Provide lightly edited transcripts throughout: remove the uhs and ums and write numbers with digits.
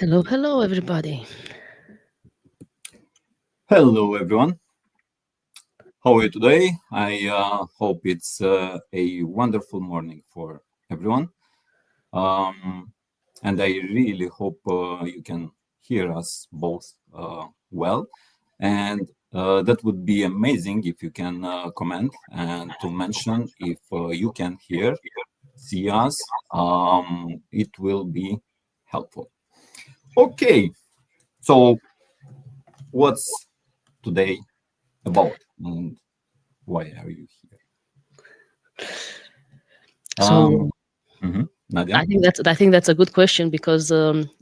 Hello, everybody. Hello, everyone. How are you today? I hope it's a wonderful morning for everyone. Um, and I really hope you can hear us both well. And that would be amazing if you can comment and to mention if you can hear, see us. It will be helpful. Okay, so what's today about and why are you here? So Nadia? I think that's a good question because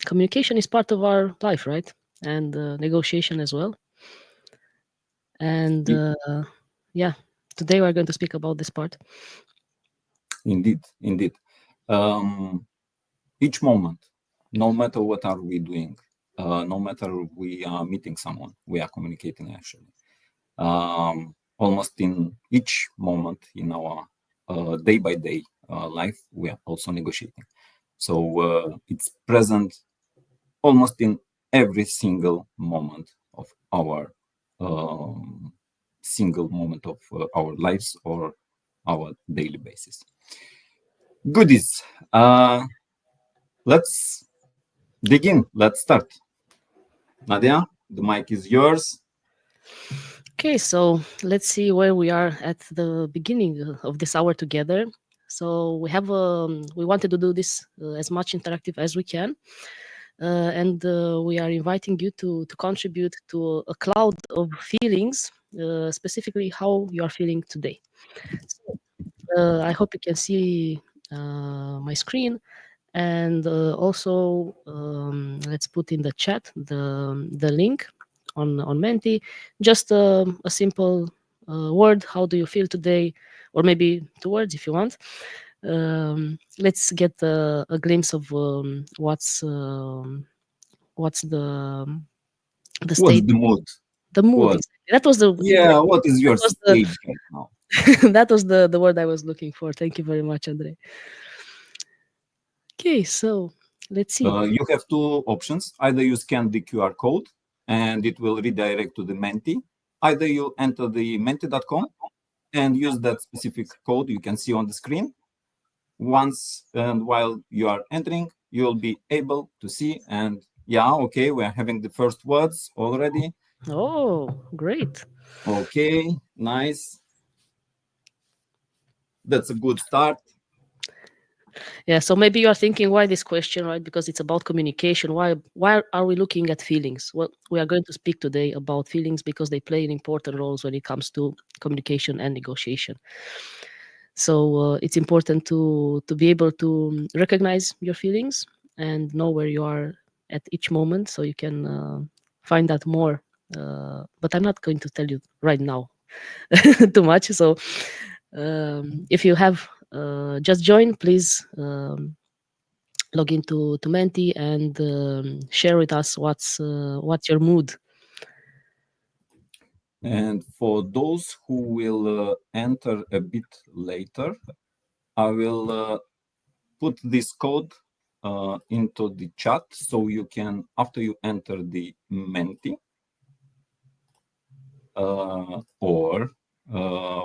communication is part of our life, right? And negotiation as well. And I- yeah, today we're going to speak about this part. Indeed, indeed. Um, each moment, no matter what are we doing, no matter we are meeting someone, we are communicating actually. Almost in each moment in our day by day life, we are also negotiating. So it's present almost in every single moment of our single moment of our lives or our daily basis. Goodies. Let's dig in. Let's start. Nadia, the mic is yours. Okay, so let's see where we are at the beginning of this hour together. So we wanted to do this as much interactive as we can. And we are inviting you to contribute to a cloud of feelings, specifically how you are feeling today. So, I hope you can see my screen, and also let's put in the chat the link on Menti. Just a simple word. How do you feel today? Or maybe two words if you want. Let's get a glimpse of what's the What's state, the mood? the mood. What? Exactly. That was the Yeah, what is that your was the stage right now? that was the word I was looking for. Thank you very much, Andre. Okay, so let's see. You have two options. Either you scan the QR code and it will redirect to the Menti. Either you enter the menti.com and use that specific code you can see on the screen. Once and while you are entering, you'll be able to see. And yeah, okay, we're having the first words already. Oh, great. Okay, nice. That's a good start. Yeah, so maybe you are thinking why this question, right? Because it's about communication. Why are we looking at feelings? Well, we are going to speak today about feelings because they play an important roles when it comes to communication and negotiation. So it's important to be able to recognize your feelings and know where you are at each moment, so you can find out more. But I'm not going to tell you right now too much. So if you have just joined, please log into to Menti and share with us what's your mood. And for those who will enter a bit later, I will put this code into the chat so you can, after you enter the Menti, or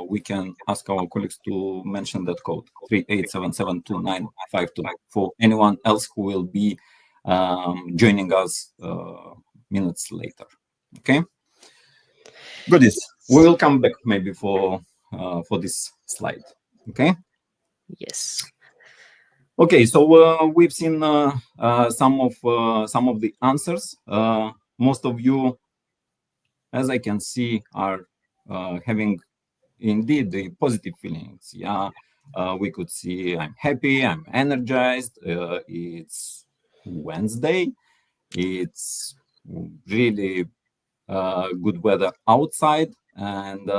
we can ask our colleagues to mention that code 38772952 for anyone else who will be joining us minutes later. Okay, goodies. We will come back maybe for this slide. Okay. Yes. Okay, so we've seen some of the answers. Most of you, as I can see, are having indeed the positive feelings. Yeah, we could see I'm happy, I'm energized. It's Wednesday. It's really good weather outside, and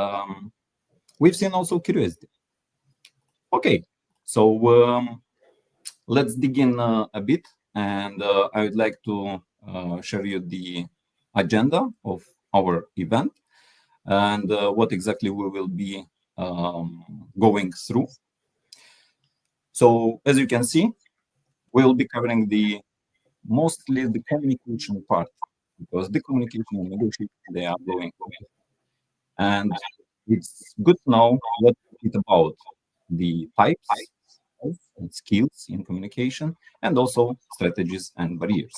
we've seen also curiosity. Okay, so let's dig in a bit, and I would like to share you the agenda of our event and what exactly we will be going through. So as you can see, we'll be covering the mostly the communication part, because the communication and negotiation, they are going together. And it's good to know what it's about, the types of and skills in communication, and also strategies and barriers.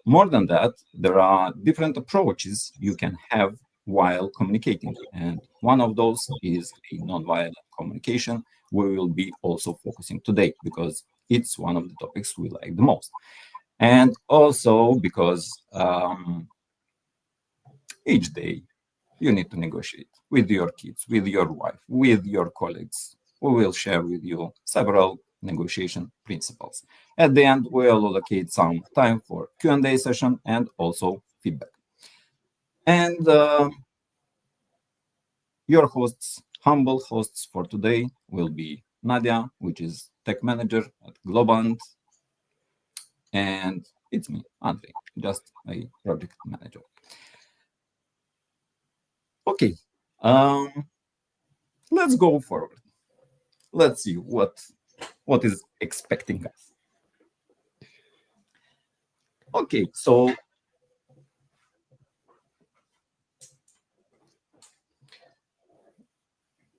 More than that, there are different approaches you can have while communicating. And one of those is a nonviolent communication. We will be also focusing today because it's one of the topics we like the most. And also because each day you need to negotiate with your kids, with your wife, with your colleagues. We will share with you several negotiation principles. At the end, we'll allocate some time for Q&A session and also feedback. And your hosts, humble hosts for today, will be Nadia, which is tech manager at Globant, and it's me, Andrei, just a project manager. Okay, um, let's go forward. Let's see what is expecting us. Okay, so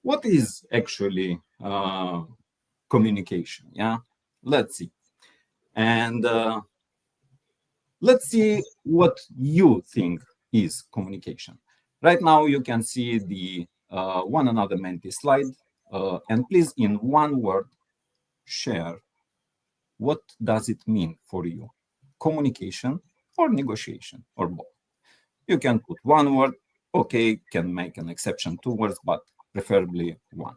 what is actually communication? Yeah, let's see. And let's see what you think is communication. Right now, you can see the one another Menti slide. And please, in one word, share what does it mean for you? Communication or negotiation or both? You can put one word, okay, can make an exception, two words, but preferably one.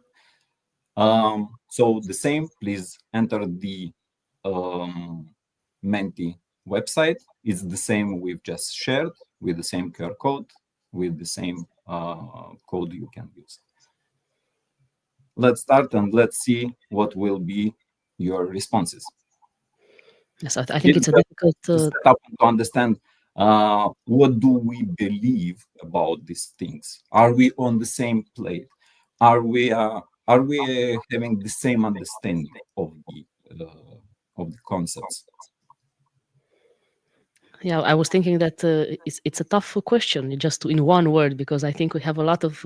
So the same, please enter the Menti website. It's the same we've just shared with the same QR code, with the same code you can use. Let's start and let's see what will be your responses. Yes, I think It's it's a just difficult. to set up and to understand what do we believe about these things. Are we on the same plate? Are we having the same understanding of the concepts? Yeah, I was thinking that it's a tough question just in one word, because I think we have a lot of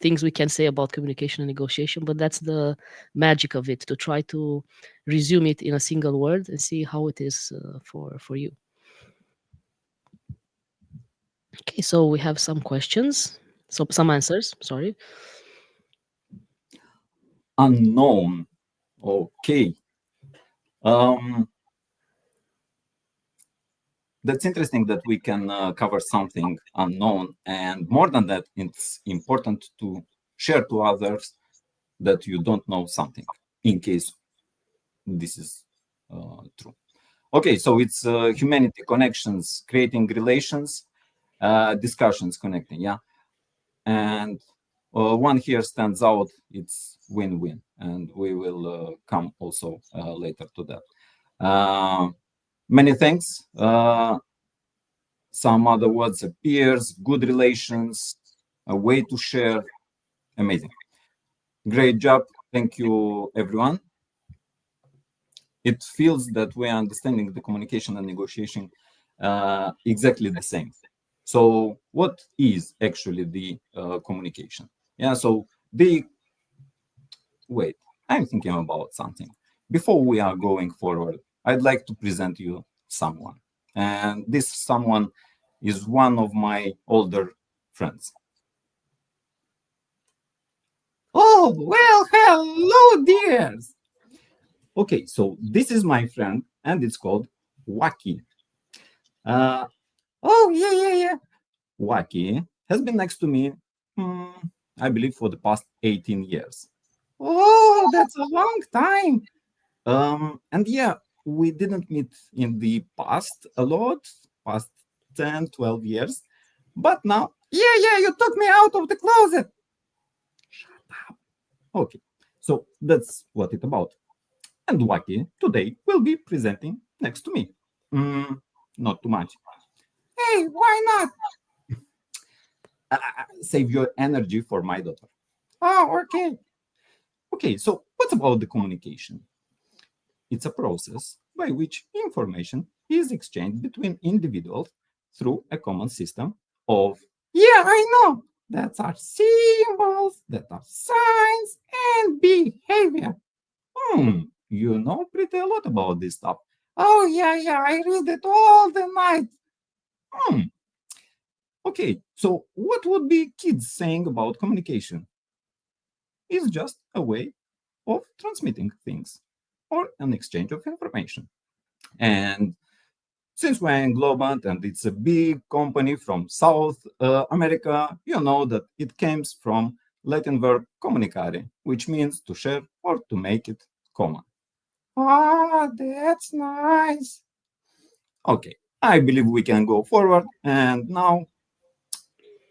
things we can say about communication and negotiation, but that's the magic of it, to try to resume it in a single word and see how it is for you. Okay, so we have some questions, so some answers. Sorry. Unknown. Okay. Um, that's interesting that we can cover something unknown, and more than that, it's important to share to others that you don't know something in case this is true. Okay, so it's humanity, connections, creating relations, discussions, connecting, yeah. And one here stands out, it's win-win, and we will come also later to that. Many thanks. Some other words appears, good relations, a way to share. Amazing. Great job. Thank you, everyone. It feels that we are understanding the communication and negotiation exactly the same. So what is actually the communication? Yeah, so wait, I'm thinking about something. Before we are going forward, I'd like to present you someone. And this someone is one of my older friends. Oh, well, hello, dears. Okay, so this is my friend, and it's called Waki. Uh, oh, yeah, yeah, yeah. Waki has been next to me, hmm, I believe, for the past 18 years. Oh, that's a long time. And yeah, we didn't meet in the past a lot, past 10, 12 years. But now, yeah, yeah, you took me out of the closet. Okay, so that's what it's about. And Waki today will be presenting next to me. Mm, not too much. Hey, why not? Save your energy for my daughter. Oh, okay. Okay, so what about the communication? It's a process by which information is exchanged between individuals through a common system of, yeah, I know, that are symbols, that are signs, and behavior. You know pretty a lot about this stuff. Oh, yeah, yeah, I read it all the night. Hmm, okay, so what would be kids saying about communication? It's just a way of transmitting things or an exchange of information. And since we're in Globant and it's a big company from South America, you know that it comes from Latin verb communicare, which means to share or to make it common. Ah, that's nice. Okay, I believe we can go forward. And now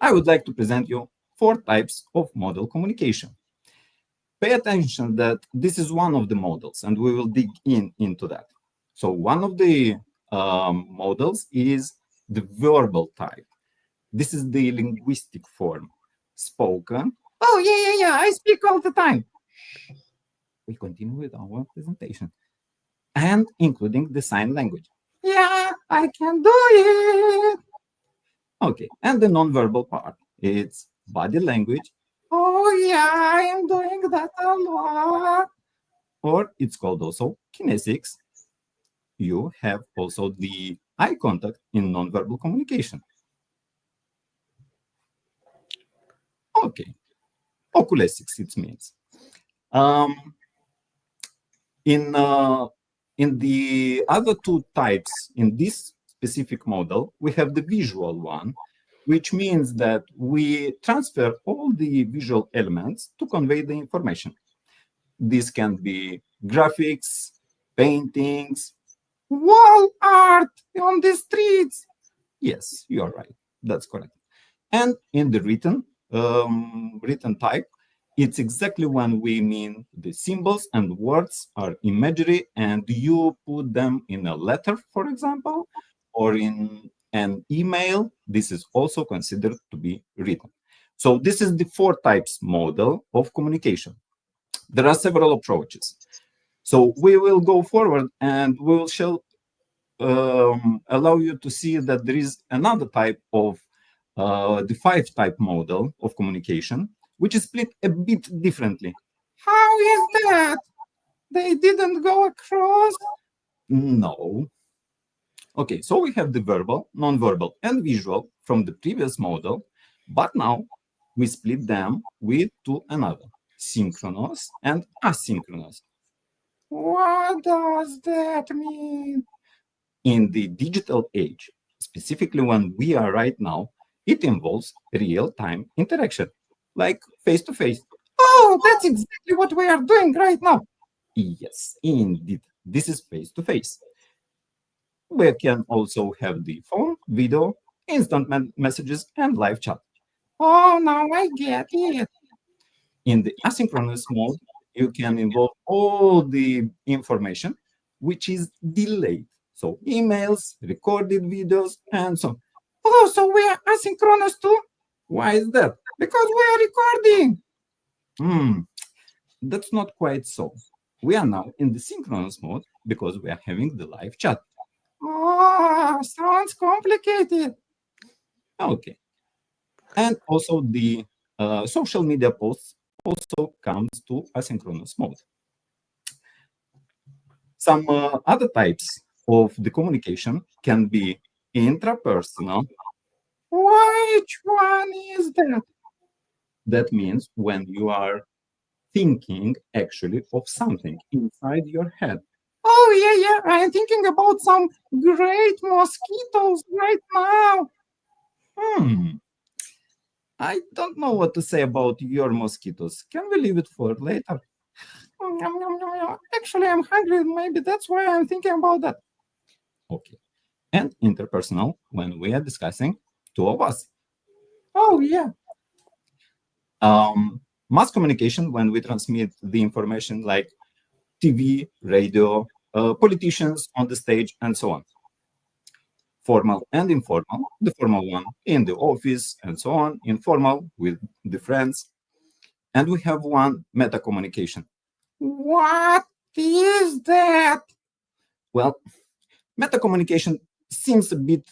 I would like to present you four types of model communication. Pay attention that this is one of the models, and we will dig into that. So one of the models is the verbal type. This is the linguistic form, spoken. Oh, yeah, yeah, yeah, I speak all the time. We continue with our presentation and including the sign language. Yeah, I can do it. Okay, and the nonverbal part, it's body language. Oh, yeah, I am doing that a lot. Or it's called also kinesics. You have also the eye contact in nonverbal communication. Okay, oculesics it means. Um, in in the other two types in this specific model, we have the visual one, which means that we transfer all the visual elements to convey the information. This can be graphics, paintings, wall art on the streets. Yes, you are right. That's correct. And in the written type, it's exactly when we mean the symbols and words are imagery and you put them in a letter, for example, or in an email. This is also considered to be written. So this is the four types model of communication. There are several approaches. So we will go forward and we will show allow you to see that there is another type of the five type model of communication, which is split a bit differently. How is that? They didn't go across? No. Okay, so we have the verbal, non-verbal, and visual from the previous model, but now we split them with two another, synchronous and asynchronous. What does that mean? In the digital age, specifically when we are right now, it involves real-time interaction, like face-to-face. Oh, that's exactly what we are doing right now. Yes, indeed. This is face-to-face. We can also have the phone, video, instant messages, and live chat. Oh, now I get it. In the asynchronous mode, you can involve all the information which is delayed. So emails, recorded videos, and so on. Oh, so we are asynchronous too? Why is that? Because we are recording. Hmm, that's not quite so. We are now in the synchronous mode because we are having the live chat. Oh, sounds complicated. Okay. And also the social media posts also comes to asynchronous mode. Some other types of the communication can be intrapersonal. Which one is that? That means when you are thinking actually of something inside your head. Oh, yeah, yeah. I'm thinking about some great mosquitoes right now. Hmm. I don't know what to say about your mosquitoes. Can we leave it for later? Nom, nom, nom, nom. Actually, I'm hungry. Maybe that's why I'm thinking about that. Okay. And interpersonal when we are discussing two of us. Oh, yeah. Mass communication when we transmit the information like TV, radio, politicians on the stage, and so on. Formal and informal. The formal one in the office and so on. Informal with the friends. And we have one meta communication. What is that? Well, Meta communication seems a bit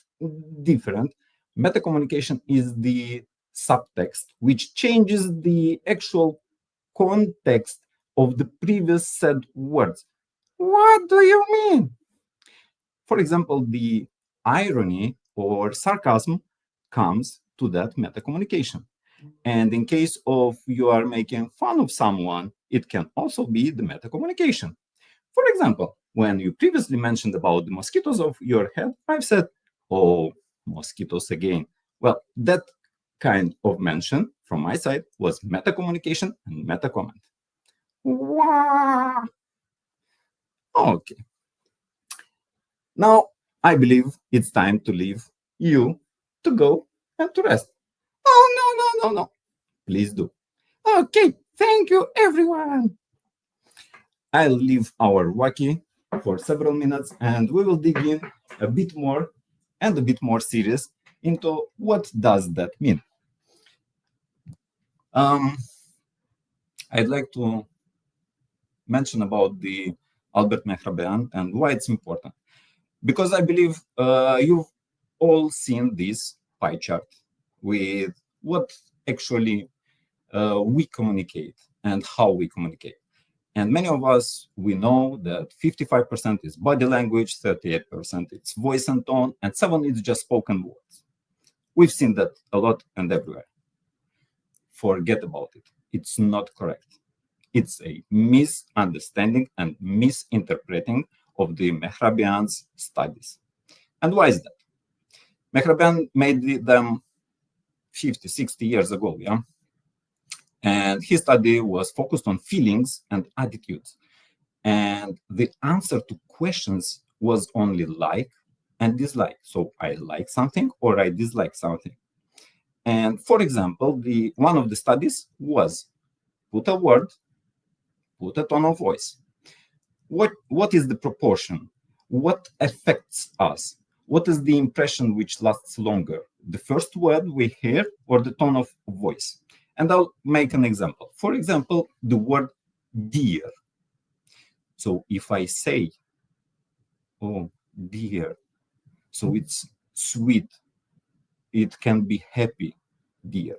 different. Meta communication is the subtext which changes the actual context of the previous said words. What do you mean? For example, the irony or sarcasm comes to that meta communication. And in case of you are making fun of someone, it can also be the meta communication. For example, when you previously mentioned about the mosquitoes of your head, I've said, oh, mosquitoes again. Well, that kind of mention from my side was meta communication and meta comment. Wow. Okay. Now, I believe it's time to leave you to go and to rest. Oh, no. Please do. Okay. Thank you, everyone. I'll leave our wacky for several minutes and we will dig in a bit more and a bit more serious into what does that mean. Um, I'd like to mention about the Albert Mehrabian and why it's important. Because I believe you've all seen this pie chart with what actually we communicate and how we communicate. And many of us, we know that 55% is body language, 38% it's voice and tone, and 7 is just spoken words. We've seen that a lot and everywhere. Forget about it. It's not correct. It's a misunderstanding and misinterpreting of the Mehrabian's studies. And why is that? Mehrabian made them 50, 60 years ago, yeah? And his study was focused on feelings and attitudes. And the answer to questions was only like and dislike. So I like something or I dislike something. And for example, the one of the studies was put a word, put a tone of voice. What is the proportion? What affects us? What is the impression which lasts longer? The first word we hear or the tone of voice? And I'll make an example. For example, the word dear. So if I say, oh, dear, so it's sweet, it can be happy, dear.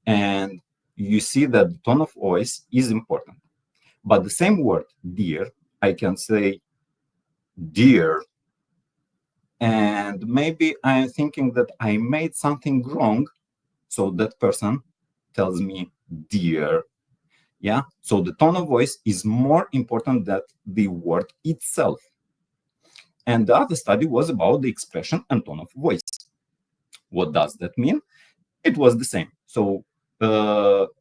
And you see that the tone of voice is important. But the same word, dear, I can say, dear, and maybe I'm thinking that I made something wrong. So that person tells me, dear. Yeah. So the tone of voice is more important than the word itself. And the other study was about the expression and tone of voice. What does that mean? It was the same. So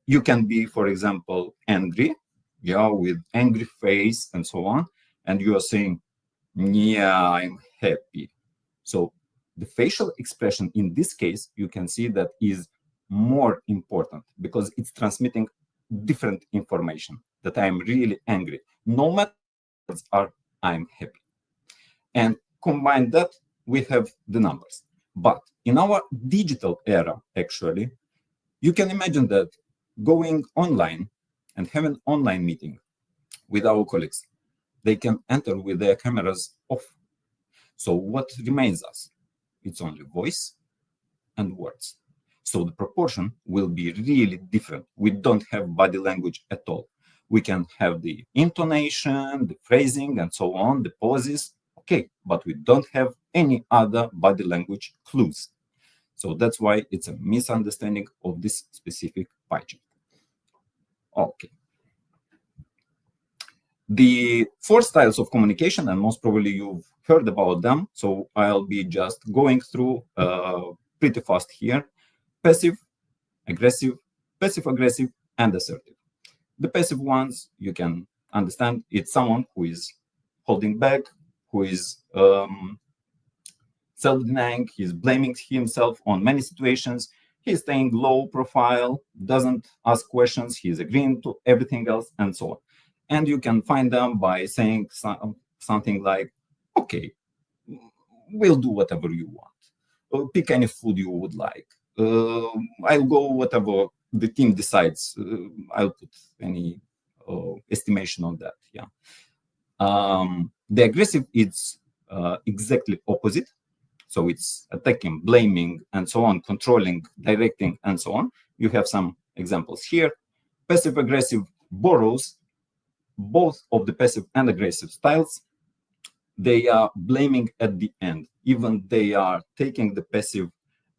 you can be, for example, angry, yeah, with angry face and so on, and you are saying, yeah, I'm happy. So the facial expression in this case, you can see that is more important because it's transmitting different information that I'm really angry. No matter the words are, I'm happy. And combine that, we have the numbers. But in our digital era, actually, you can imagine that going online and having an online meeting with our colleagues, they can enter with their cameras off. So what remains us? It's only voice and words. So the proportion will be really different. We don't have body language at all. We can have the intonation, the phrasing, and so on, the pauses. Okay, but we don't have any other body language clues. So that's why it's a misunderstanding of this specific pie chart. Okay. The four styles of communication, and most probably you've heard about them, so I'll be just going through pretty fast here. Passive, aggressive, passive-aggressive, and assertive. The passive ones, you can understand, it's someone who is holding back, who is self-denying, he's blaming himself on many situations, he's staying low profile, doesn't ask questions, he's agreeing to everything else, and so on. And you can find them by saying something like, okay, we'll do whatever you want. Pick any food you would like. I'll go whatever the team decides. I'll put any estimation on that. Yeah. The aggressive, it's exactly opposite. So it's attacking, blaming, and so on, controlling, directing, and so on. You have some examples here. Passive aggressive borrows both of the passive and aggressive styles. They are blaming at the end. Even they are taking the passive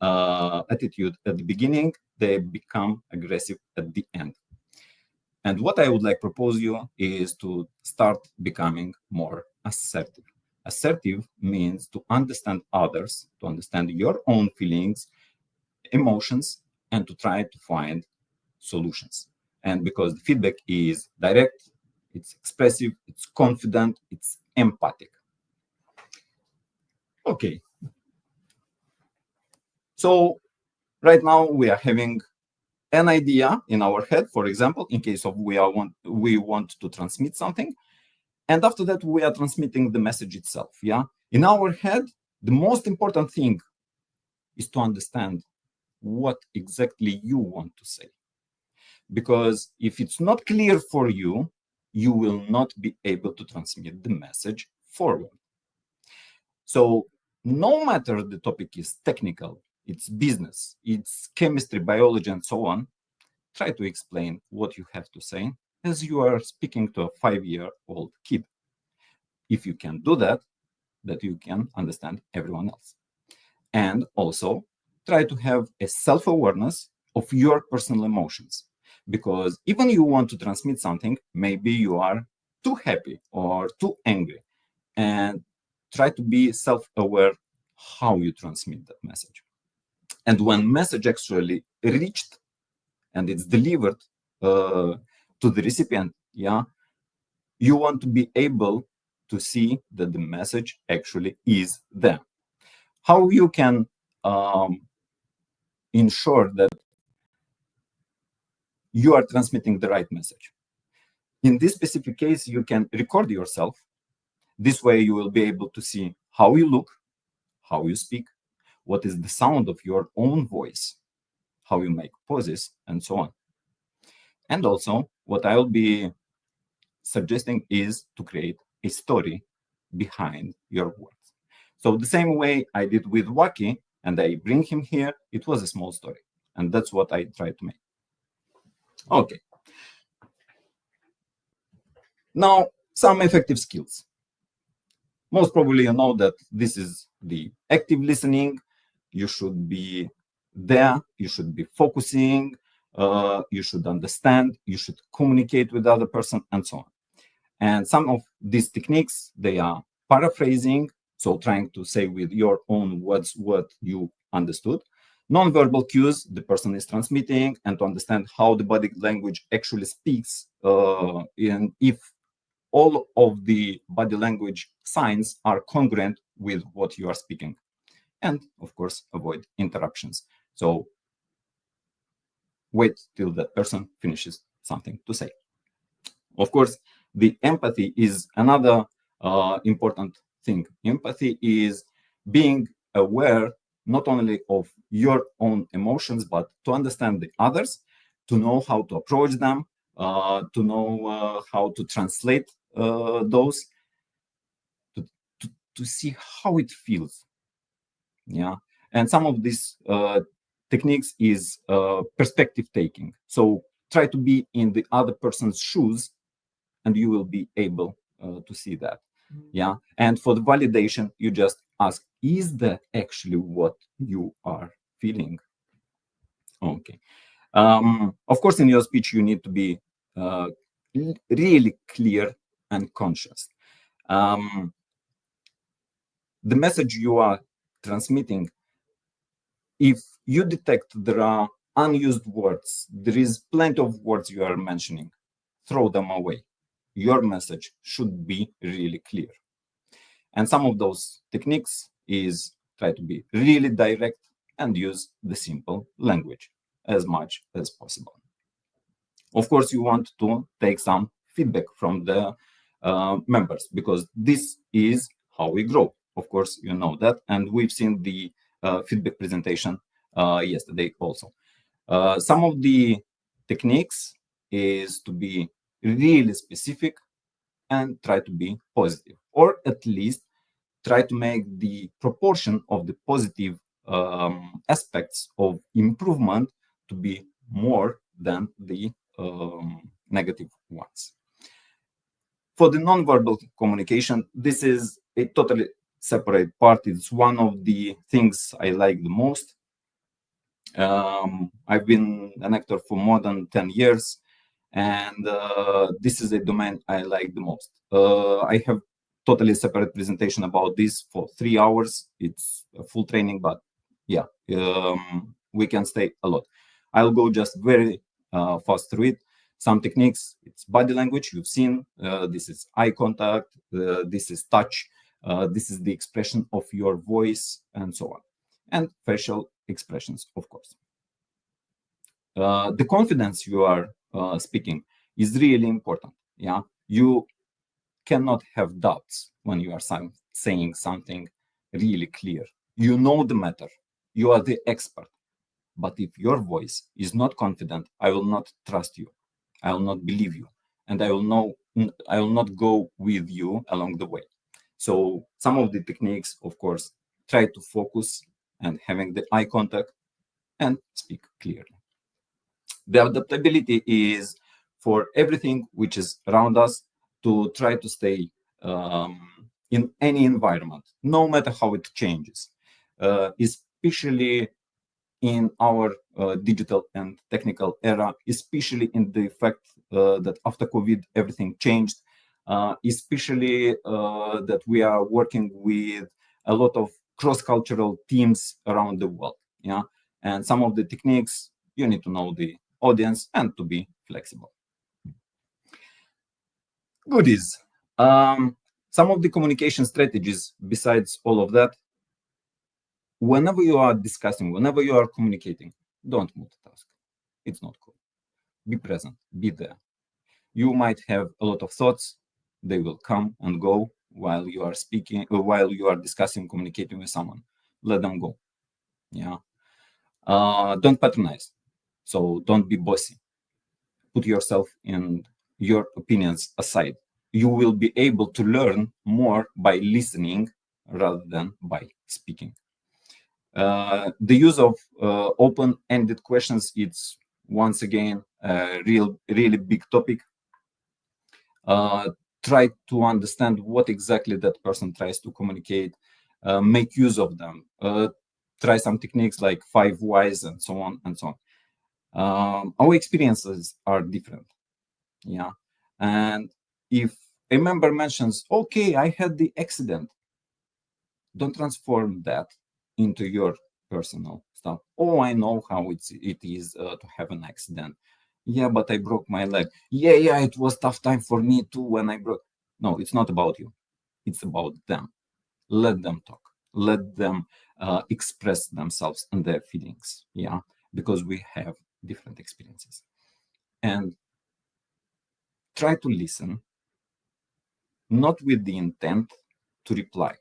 attitude at the beginning, they become aggressive at the end. And what I would like to propose you is to start becoming more assertive. Assertive means to understand others, to understand your own feelings, emotions, and to try to find solutions. And because the feedback is direct, it's expressive, it's confident, it's empathic. Okay, so right now we are having an idea in our head, for example, in case of we want to transmit something, and after that we are transmitting the message itself. Yeah, in our head, the most important thing is to understand what exactly you want to say, because if it's not clear for you, you will not be able to transmit the message forward. So no matter the topic is technical, it's business, it's chemistry, biology, and so on, try to explain what you have to say as you are speaking to a 5-year-old kid. If you can do that, that you can understand everyone else. And also try to have a self-awareness of your personal emotions. Because even you want to transmit something, maybe you are too happy or too angry. And try to be self-aware how you transmit that message. And when message actually reached and it's delivered to the recipient, yeah, you want to be able to see that the message actually is there. How you can ensure that you are transmitting the right message? In this specific case, you can record yourself. This way, you will be able to see how you look, how you speak, what is the sound of your own voice, how you make pauses, and so on. And also, what I'll be suggesting is to create a story behind your words. So the same way I did with Waki, and I bring him here, it was a small story. And that's what I try to make. Okay. Now, some effective skills. Most probably you know that this is the active listening. You should be there, you should be focusing, you should understand, you should communicate with the other person, and so on. And some of these techniques, they are paraphrasing, so trying to say with your own words what you understood. Non-verbal cues, the person is transmitting, and to understand how the body language actually speaks, and if all of the body language signs are congruent with what you are speaking. And of course, avoid interruptions. So wait till that person finishes something to say. Of course, the empathy is another important thing. Empathy is being aware not only of your own emotions, but to understand the others, to know how to approach them, to know how to translate those, to, to see how it feels. Yeah. And some of these techniques is perspective taking. So try to be in the other person's shoes and you will be able to see that. Yeah. And for the validation, you just ask, is that actually what you are feeling? Okay. Of course, in your speech, you need to be really clear and conscious. The message you are transmitting, if you detect there are unused words, there is plenty of words you are mentioning, throw them away. Your message should be really clear. And some of those techniques is try to be really direct and use the simple language as much as possible. Of course, you want to take some feedback from the members because this is how we grow. Of course, you know that. And we've seen the feedback presentation yesterday also. Some of the techniques is to be really specific and try to be positive, or at least try to make the proportion of the positive aspects of improvement to be more than the negative ones. For the nonverbal communication, this is a totally separate part. It's one of the things I like the most. I've been an actor for more than 10 years, and this is a domain I like the most. I have totally separate presentation about this for 3 hours. It's a full training, but yeah, we can stay a lot. I'll go just very fast through it. Some techniques, it's body language, you've seen. This is eye contact, this is touch, this is the expression of your voice, and so on. And facial expressions, of course. The confidence you are speaking is really important. Yeah, you cannot have doubts when you are saying something really clear. You know the matter. You are the expert. But if your voice is not confident, I will not trust you. I will not believe you, and I will not go with you along the way. So some of the techniques, of course, try to focus and having the eye contact and speak clearly. The adaptability is for everything which is around us to try to stay in any environment, no matter how it changes, especially in our digital and technical era, especially in the fact that after COVID everything changed, especially that we are working with a lot of cross-cultural teams around the world. Yeah, and some of the techniques you need to know the audience and to be flexible. Goodies. Some of the communication strategies besides all of that. Whenever you are discussing, whenever you are communicating, don't multitask. It's not cool. Be present, be there. You might have a lot of thoughts. They will come and go while you are speaking, or while you are discussing, communicating with someone. Let them go. Yeah. Don't patronize. So don't be bossy. Put yourself and your opinions aside. You will be able to learn more by listening rather than by speaking. The use of open-ended questions, it's once again a really big topic. Try to understand what exactly that person tries to communicate, make use of them, try some techniques like 5 whys and so on and so on. Our experiences are different. Yeah. And if a member mentions, okay, I had the accident, don't transform that into your personal stuff. Oh, I know how it is to have an accident. Yeah, but I broke my leg. Yeah, it was tough time for me too when I broke. No, it's not about you. It's about them. Let them talk. Let them express themselves and their feelings. Yeah, because we have different experiences. And try to listen, not with the intent to reply.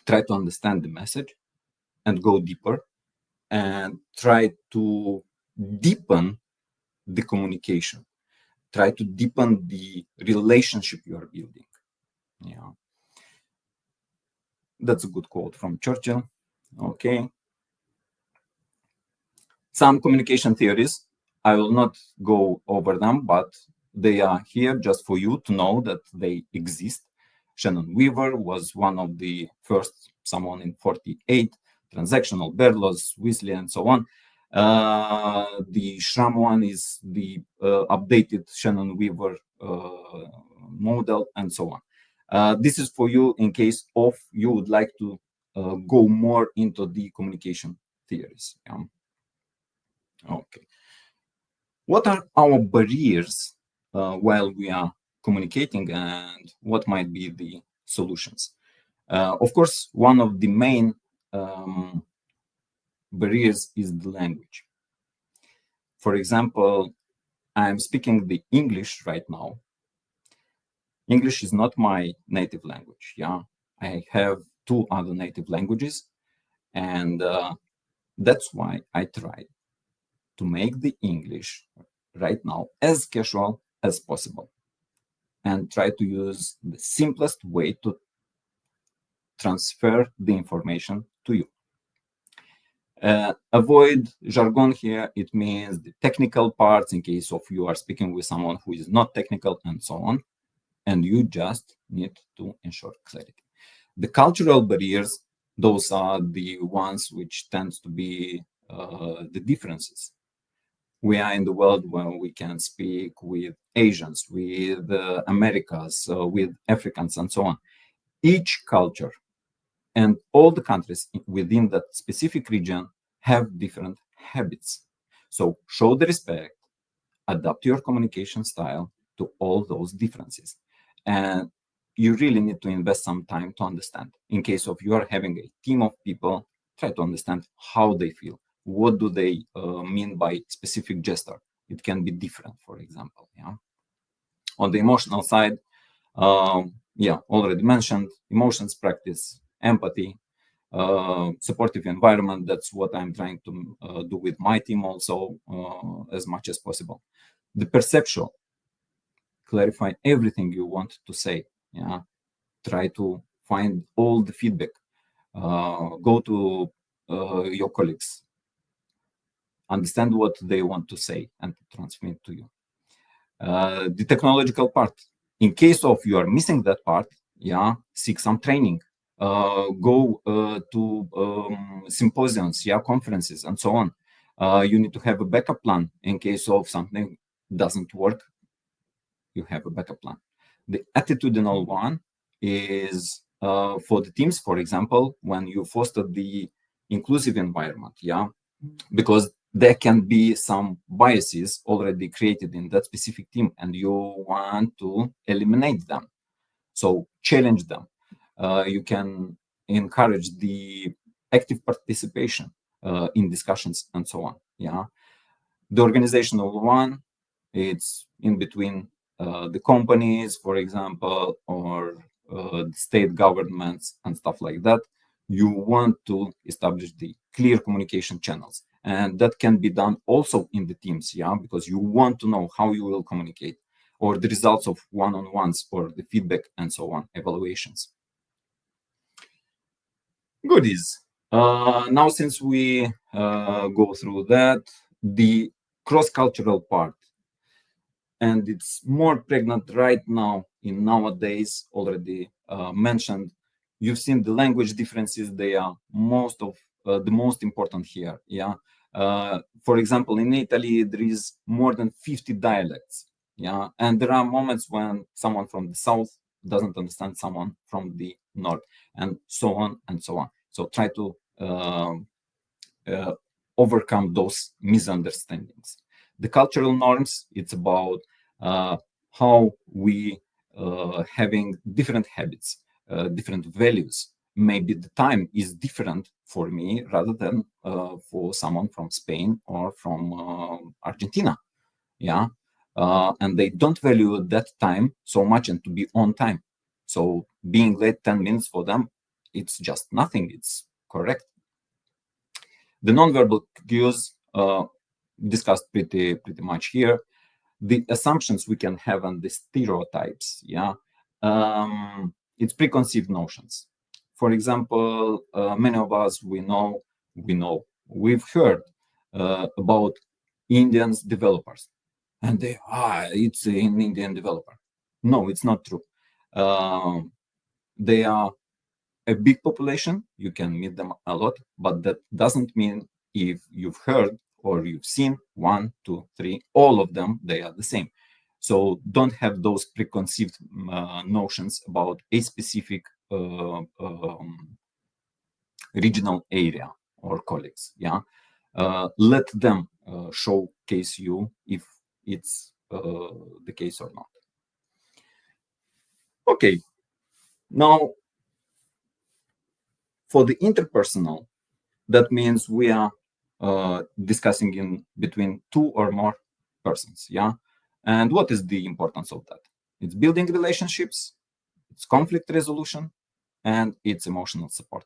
Try to understand the message and go deeper and try to deepen the communication. Try to deepen the relationship you are building. Yeah, that's a good quote from Churchill. Okay. Some communication theories, I will not go over them, but they are here just for you to know that they exist. Shannon Weaver was one of the first, someone in 48, transactional, Berlos, Weasley, and so on. The Schramm one is the updated Shannon Weaver model, and so on. This is for you in case of you would like to go more into the communication theories. Yeah? Okay. What are our barriers while we are communicating, and what might be the solutions? Of course, one of the main barriers is the language. For example, I'm speaking the English right now. English is not my native language. Yeah, I have 2 other native languages, and that's why I try to make the English right now as casual as possible and try to use the simplest way to transfer the information to you. Avoid jargon here. It means the technical parts in case of you are speaking with someone who is not technical and so on. And you just need to ensure clarity. The cultural barriers, those are the ones which tends to be the differences. We are in the world where we can speak with Asians, with Americas, with Africans, and so on. Each culture and all the countries within that specific region have different habits. So show the respect, adapt your communication style to all those differences. And you really need to invest some time to understand. In case of you are having a team of people, try to understand how they feel. What do they mean by specific gesture? It can be different, for example. Yeah. On the emotional side, already mentioned emotions practice, empathy, supportive environment. That's what I'm trying to do with my team also as much as possible. The perceptual, clarify everything you want to say. Yeah, try to find all the feedback. Go to your colleagues, understand what they want to say, and transmit to you. The technological part. In case of you are missing that part, yeah, seek some training. Go to symposiums, yeah, conferences, and so on. You need to have a backup plan in case of something doesn't work. You have a backup plan. The attitudinal one is for the teams, for example, when you foster the inclusive environment, yeah, because there can be some biases already created in that specific team and you want to eliminate them. So challenge them. You can encourage the active participation in discussions and so on. Yeah. The organizational one, it's in between the companies, for example, or state governments and stuff like that. You want to establish the clear communication channels. And that can be done also in the teams, yeah, because you want to know how you will communicate or the results of one-on-ones or the feedback and so on, evaluations. Goodies. Now, since we go through that, the cross-cultural part, and it's more pregnant right now in nowadays, already mentioned. You've seen the language differences. They are the most important here. Yeah. For example, in Italy, there is more than 50 dialects. Yeah. And there are moments when someone from the south doesn't understand someone from the north, and so on and so on. So try to overcome those misunderstandings. The cultural norms, it's about how we having different habits, different values. Maybe the time is different for me rather than for someone from Spain or from Argentina. Yeah. And they don't value that time so much and to be on time. So being late 10 minutes for them, it's just nothing. It's correct. The nonverbal cues discussed pretty much here. The assumptions we can have and the stereotypes, yeah, it's preconceived notions. For example, many of us we've heard about Indians developers, and it's an Indian developer. No, it's not true. They are a big population, you can meet them a lot, but that doesn't mean if you've heard or you've seen one, two, three, all of them, they are the same. So don't have those preconceived notions about a specific regional area or colleagues. Yeah, let them showcase you if it's the case or not. Okay, now for the interpersonal, that means we are discussing in between two or more persons. Yeah. And what is the importance of that? It's building relationships, it's conflict resolution, and it's emotional support.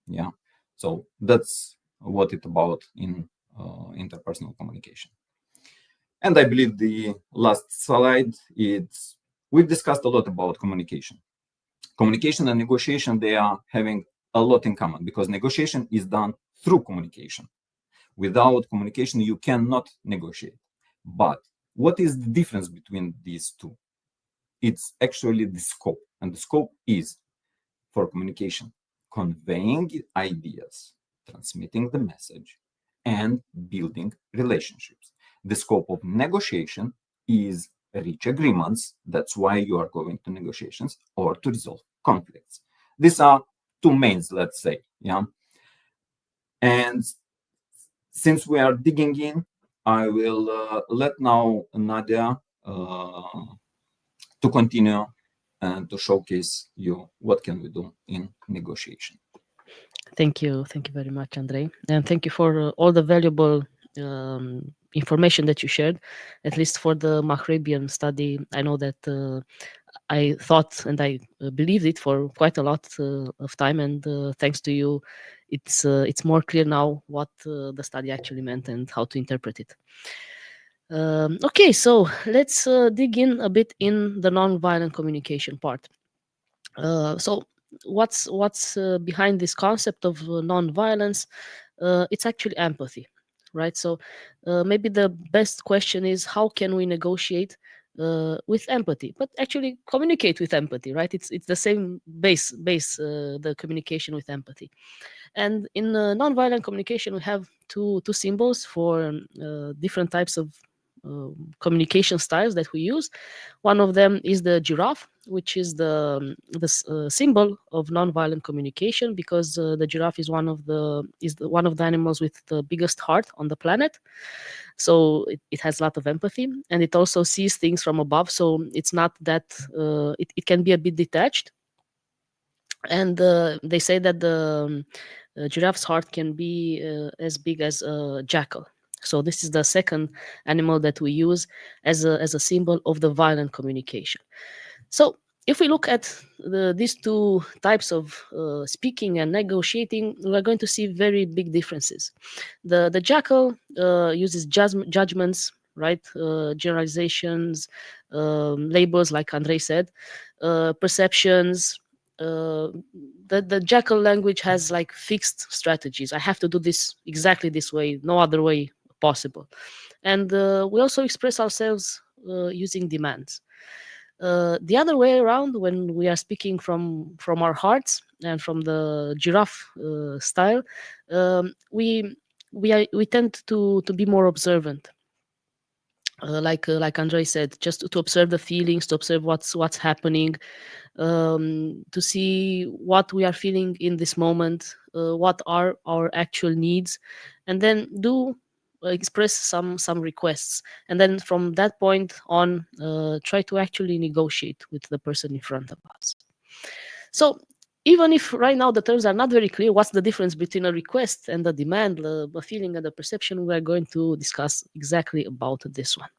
Yeah. So that's what it's about in interpersonal communication. And I believe the last slide, we've discussed a lot about communication. Communication and negotiation, they are having a lot in common because negotiation is done through communication. Without communication, you cannot negotiate. But what is the difference between these two? It's actually the scope. And the scope is for communication, conveying ideas, transmitting the message, and building relationships. The scope of negotiation is reach agreements. That's why you are going to negotiations, or to resolve conflicts. These are two mains, let's say. Yeah. And since we are digging in, I will let now Nadia to continue and to showcase you what can we do in negotiation. Thank you very much, Andre, and thank you for all the valuable information that you shared. At least for the Mahrabian study, I know that I thought and I believed it for quite a lot of time, and thanks to you, it's more clear now what the study actually meant and how to interpret it. Okay, so let's dig in a bit in the non-violent communication part. So what's behind this concept of non-violence? It's actually empathy, right? So maybe the best question is how can we negotiate with empathy, but actually communicate with empathy, right? It's the same base the communication with empathy. And in nonviolent communication, we have two symbols for different types of communication styles that we use. One of them is the giraffe, which is the symbol of nonviolent communication, because the giraffe is one of the animals with the biggest heart on the planet. So it has a lot of empathy, and it also sees things from above. So it's not that it can be a bit detached. And they say that the giraffe's heart can be as big as a jackal. So this is the second animal that we use as a symbol of the violent communication. So if we look at these two types of speaking and negotiating, we're going to see very big differences. The jackal uses judgments, right? Generalizations, labels, like Andre said, perceptions. Uh, the jackal language has like fixed strategies. I have to do this exactly this way, no other way possible. And we also express ourselves using demands. The other way around, when we are speaking from our hearts and from the giraffe style, we tend to be more observant. Like Andre said, just to observe the feelings, to observe what's happening, to see what we are feeling in this moment, what are our actual needs, and then do express some requests, and then from that point on, try to actually negotiate with the person in front of us. So even if right now the terms are not very clear, what's the difference between a request and a demand, a feeling and a perception, we are going to discuss exactly about this one.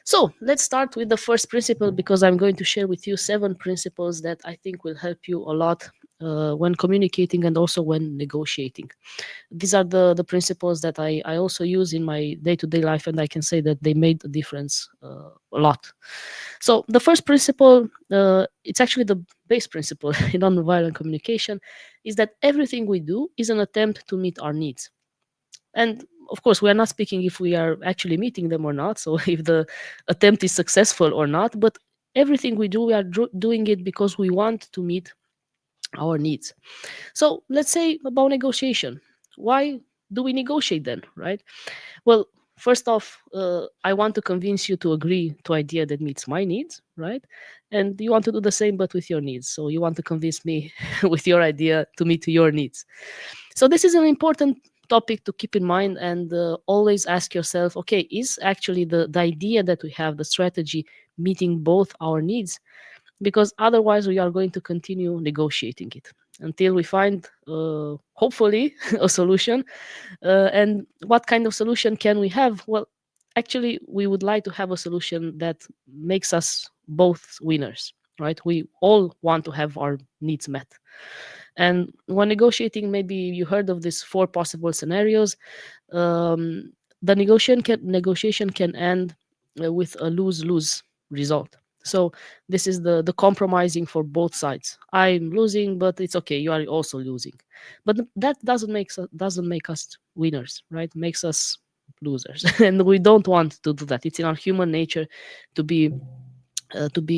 So let's start with the first principle, because I'm going to share with you 7 principles that I think will help you a lot when communicating and also when negotiating. These are the principles that I also use in my day-to-day life, and I can say that they made a difference a lot. So the first principle, it's actually the base principle in nonviolent communication, is that everything we do is an attempt to meet our needs. And of course, we are not speaking if we are actually meeting them or not, so if the attempt is successful or not, but everything we do, we are doing it because we want to meet our needs. So let's say about negotiation. Why do we negotiate then, right? Well, first off, I want to convince you to agree to idea that meets my needs, right? And you want to do the same, but with your needs. So you want to convince me with your idea to meet your needs. So this is an important topic to keep in mind, and always ask yourself, okay, is actually the idea that we have, the strategy, meeting both our needs? Because otherwise we are going to continue negotiating it until we find, hopefully, a solution. And what kind of solution can we have? Well, actually, we would like to have a solution that makes us both winners, right? We all want to have our needs met. And when negotiating, maybe you heard of these 4 possible scenarios. The negotiation can end with a lose lose result. So this is the compromising for both sides. I'm losing, but it's okay. You are also losing, but that doesn't make us winners, right? Makes us losers, and we don't want to do that. It's in our human nature to be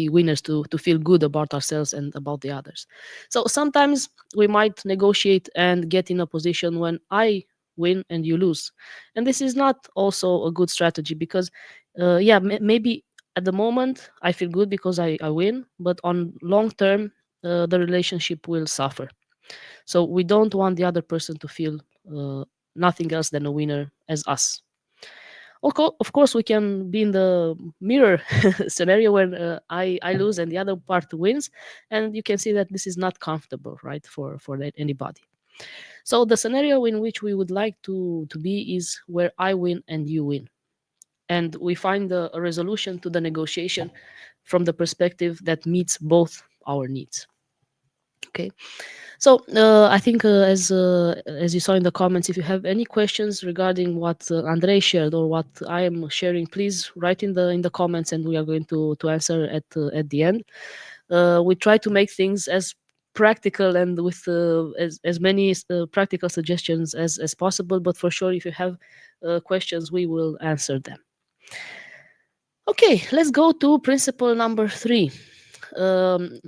winners, to feel good about ourselves and about the others. So sometimes we might negotiate and get in a position when I win and you lose, and this is not also a good strategy because yeah, maybe at the moment I feel good because I win, but on long term the relationship will suffer. So we don't want the other person to feel nothing else than a winner as us. Of course, we can be in the mirror scenario when I lose and the other part wins, and you can see that this is not comfortable, right, for anybody. So the scenario in which we would like to be is where I win and you win, and we find a resolution to the negotiation from the perspective that meets both our needs. Okay. So I think as you saw in the comments, if you have any questions regarding what Andrei shared or what I am sharing, please write in the comments, and we are going to answer at the end. We try to make things as practical and with as many practical suggestions as possible. But for sure, if you have questions, we will answer them. Okay, let's go to principle number 3.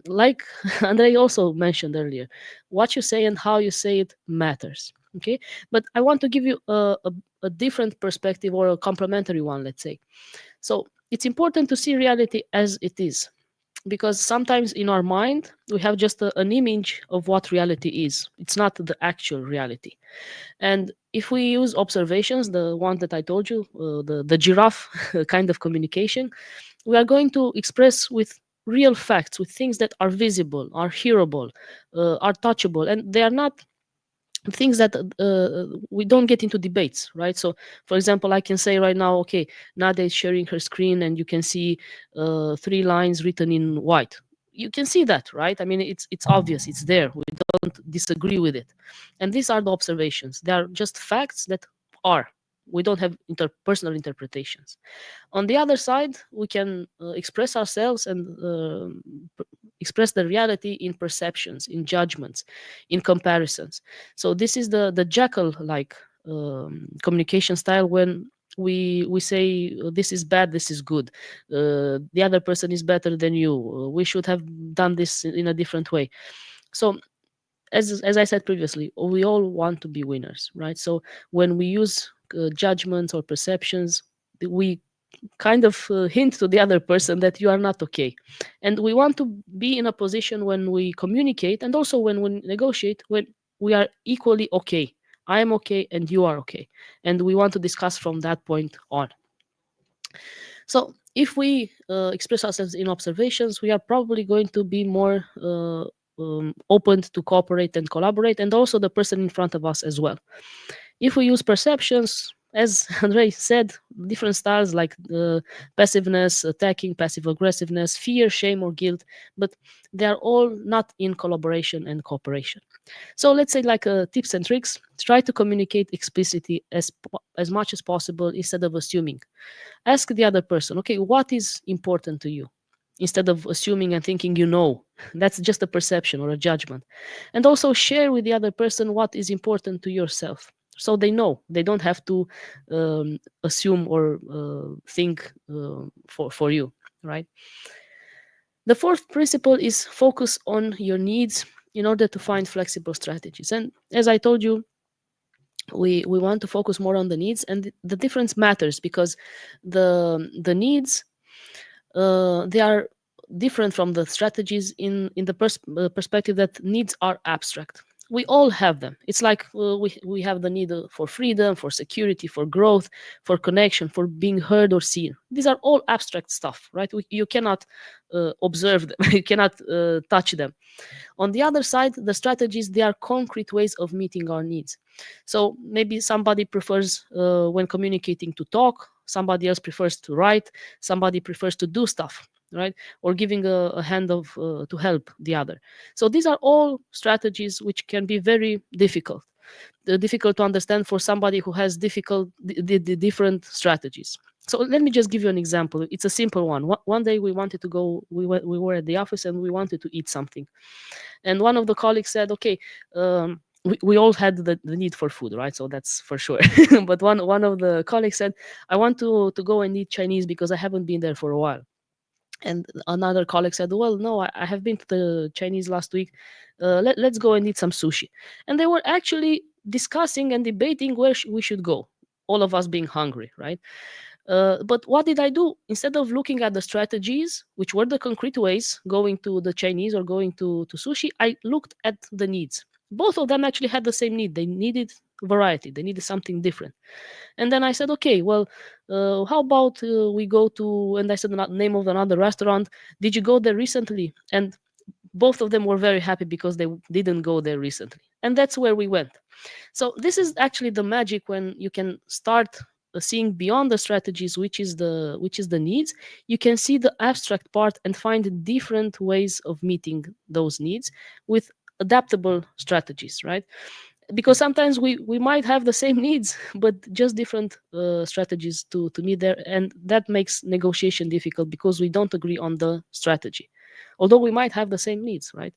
Like Andrei also mentioned earlier, what you say and how you say it matters. Okay, but I want to give you a different perspective or a complementary one, let's say. So it's important to see reality as it is, because sometimes in our mind we have just an image of what reality is. It's not the actual reality. And if we use observations, the one that I told you, the giraffe kind of communication, we are going to express with real facts, with things that are visible, are hearable, are touchable, and they are not things that we don't get into debates, right? So for example, I can say right now, okay, Nadia is sharing her screen and you can see 3 lines written in white. You can see that, right? I mean, it's obvious, it's there, we don't disagree with it. And these are the observations, they are just facts that are, we don't have personal interpretations. On the other side, we can express ourselves and express the reality in perceptions, in judgments, in comparisons. So this is the jackal like communication style, when we say this is bad, this is good, the other person is better than you, we should have done this in a different way. So as I said previously, we all want to be winners, right? So when we use judgments or perceptions, we kind of hint to the other person that you are not okay. And we want to be in a position when we communicate and also when we negotiate, when we are equally okay. I am okay and you are okay. And we want to discuss from that point on. So if we express ourselves in observations, we are probably going to be more open to cooperate and collaborate, and also the person in front of us as well. If we use perceptions, as Andrei said, different styles like passiveness, attacking, passive aggressiveness, fear, shame, or guilt, but they are all not in collaboration and cooperation. So let's say, like tips and tricks, try to communicate explicitly as much as possible instead of assuming. Ask the other person, okay, what is important to you? Instead of assuming and thinking you know. That's just a perception or a judgment. And also share with the other person what is important to yourself. So they know, they don't have to assume or think for you, right? The fourth principle is focus on your needs in order to find flexible strategies. And as I told you, we want to focus more on the needs, and the difference matters because the needs they are different from the strategies in the perspective that needs are abstract. We all have them. It's like we have the need for freedom, for security, for growth, for connection, for being heard or seen. These are all abstract stuff, right? You cannot observe them. You cannot touch them. On the other side, the strategies, they are concrete ways of meeting our needs. So maybe somebody prefers when communicating to talk, somebody else prefers to write, somebody prefers to do stuff, right? Or giving a hand of to help the other. So these are all strategies which can be very difficult. Difficult to understand for somebody who has difficult the different strategies. So let me just give you an example. It's a simple one. One day we wanted to go. We were at the office and we wanted to eat something. And one of the colleagues said, "Okay, we all had the need for food, right? So that's for sure." But one of the colleagues said, "I want to go and eat Chinese because I haven't been there for a while." And another colleague said, "Well, no, I have been to the Chinese last week. Let's go and eat some sushi." And they were actually discussing and debating where we should go, all of us being hungry, right? But what did I do? Instead of looking at the strategies, which were the concrete ways, going to the Chinese or going to sushi, I looked at the needs. Both of them actually had the same need. They needed variety, they needed something different. And then I said, okay, well, how about we go to, and I said the name of another restaurant. Did you go there recently? And both of them were very happy because they didn't go there recently. And that's where we went. So this is actually the magic when you can start seeing beyond the strategies, which is the needs. You can see the abstract part and find different ways of meeting those needs with adaptable strategies, right? Because sometimes we might have the same needs but just different strategies to meet there, and that makes negotiation difficult because we don't agree on the strategy, although we might have the same needs, right?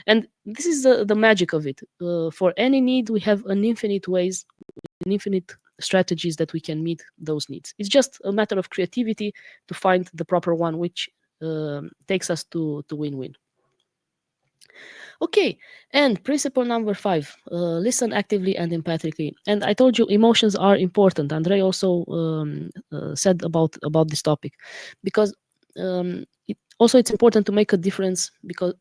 And this is the magic of it. For any need we have an infinite ways, an infinite strategies that we can meet those needs. It's just a matter of creativity to find the proper one, which takes us to win-win. Okay, and principle number 5, listen actively and empathically. And I told you emotions are important. Andre also said about this topic, because also it's important to make a difference because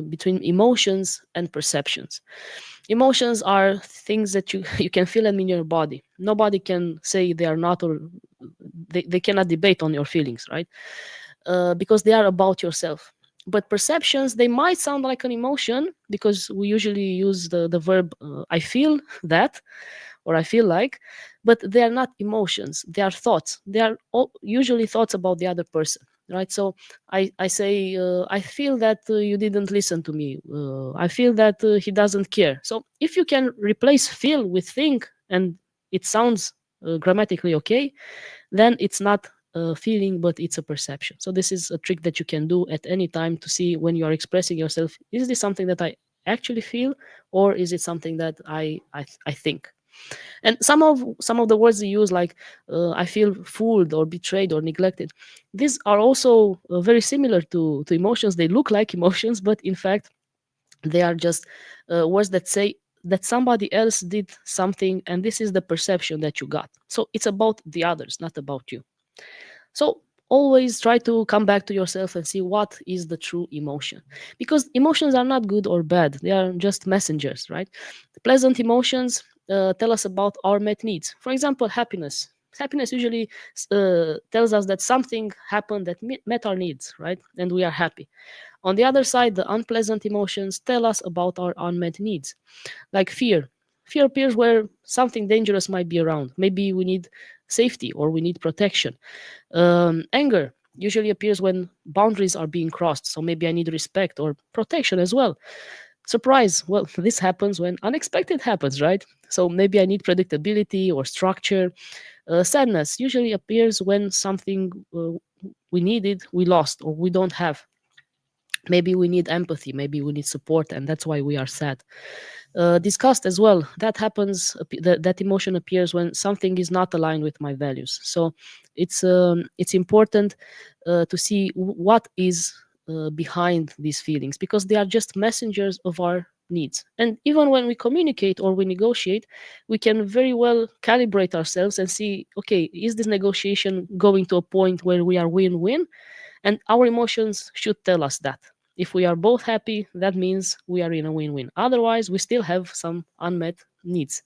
between emotions and perceptions. Emotions are things that you you can feel them in your body. Nobody can say they are not, or they cannot debate on your feelings, right? Because they are about yourself. But perceptions, they might sound like an emotion because we usually use the verb I feel that, or I feel like, but they are not emotions. They are thoughts. They are usually thoughts about the other person, right? So I say, I feel that you didn't listen to me. I feel that he doesn't care. So if you can replace feel with think, and it sounds grammatically okay, then it's not a feeling, but it's a perception. So this is a trick that you can do at any time to see when you are expressing yourself. Is this something that I actually feel, or is it something that I think? And some of the words you use, like I feel fooled or betrayed or neglected, these are also very similar to emotions. They look like emotions, but in fact they are just words that say that somebody else did something, and this is the perception that you got. So it's about the others, not about you. So always try to come back to yourself and see what is the true emotion. Because emotions are not good or bad, they are just messengers, right? Pleasant emotions tell us about our met needs. For example, happiness. Happiness usually tells us that something happened that met our needs, right? And we are happy. On the other side, the unpleasant emotions tell us about our unmet needs, like fear. Fear appears where something dangerous might be around. Maybe we need safety or we need protection. Anger usually appears when boundaries are being crossed. So maybe I need respect or protection as well. Surprise, well, this happens when unexpected happens, right? So maybe I need predictability or structure. Sadness usually appears when something we needed, we lost, or we don't have. Maybe we need empathy, maybe we need support, and that's why we are sad. Disgust as well, that happens, that emotion appears when something is not aligned with my values. So it's important to see what is behind these feelings, because they are just messengers of our needs. And even when we communicate or we negotiate, we can very well calibrate ourselves and see, okay, is this negotiation going to a point where we are win-win? And our emotions should tell us that. If we are both happy, that means we are in a win win. Otherwise, we still have some unmet needs.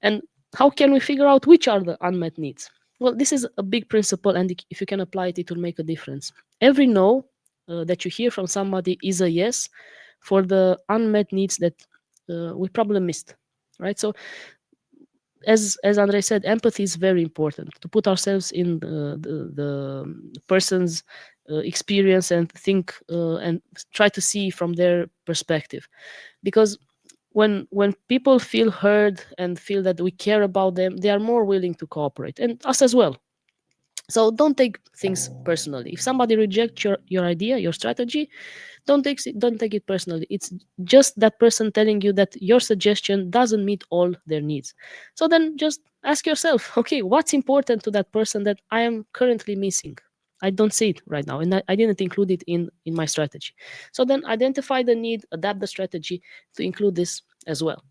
And how can we figure out which are the unmet needs? Well, this is a big principle, and if you can apply it, it will make a difference. Every no that you hear from somebody is a yes for the unmet needs that we probably missed, right? So as Andre said, empathy is very important, to put ourselves in the person's experience and think and try to see from their perspective. Because when people feel heard and feel that we care about them, they are more willing to cooperate, and us as well. So don't take things personally. If somebody rejects your idea, your strategy, don't take it personally. It's just that person telling you that your suggestion doesn't meet all their needs. So then just ask yourself, okay, what's important to that person that I am currently missing? I don't see it right now, and I didn't include it in my strategy. So then identify the need, adapt the strategy to include this as well,